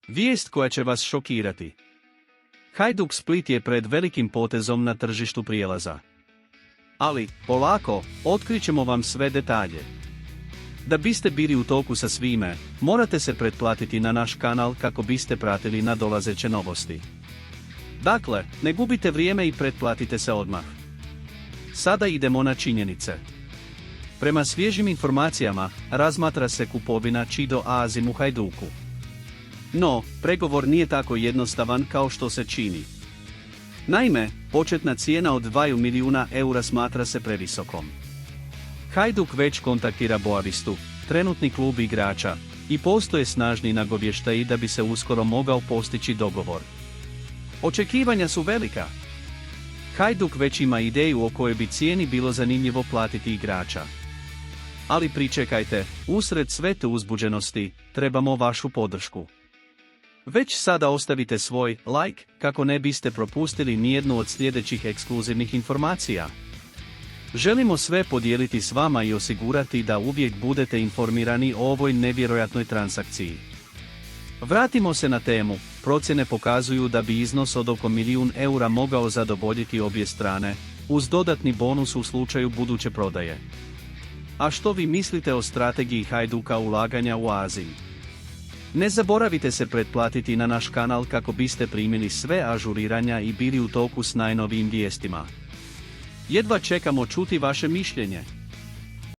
Vijest koja će vas šokirati. Hajduk Split je pred velikim potezom na tržištu prijelaza. Ali, polako, otkrićemo vam sve detalje. Da biste bili u toku sa svime, morate se pretplatiti na naš kanal kako biste pratili nadolazeće novosti. Dakle, ne gubite vrijeme i pretplatite se odmah. Sada idemo na činjenice. Prema svježim informacijama, razmatra se kupovina Chido Azim u Hajduku. No, pregovor nije tako jednostavan kao što se čini. Naime, početna cijena od 2 milijuna eura smatra se previsokom. Hajduk već kontaktira Boavistu, trenutni klub igrača, i postoje snažni nagovještaji da bi se uskoro mogao postići dogovor. Očekivanja su velika. Hajduk već ima ideju o kojoj bi cijeni bilo zanimljivo platiti igrača. Ali pričekajte, usred sve te uzbuđenosti, trebamo vašu podršku. Već sada ostavite svoj like kako ne biste propustili nijednu od sljedećih ekskluzivnih informacija. Želimo sve podijeliti s vama i osigurati da uvijek budete informirani o ovoj nevjerojatnoj transakciji. Vratimo se na temu. Procjene pokazuju da bi iznos od oko milijun eura mogao zadovoljiti obje strane, uz dodatni bonus u slučaju buduće prodaje. A što vi mislite o strategiji Hajduka ulaganja u Aziji? Ne zaboravite se pretplatiti na naš kanal kako biste primili sve ažuriranja i bili u toku s najnovijim vijestima. Jedva čekamo čuti vaše mišljenje.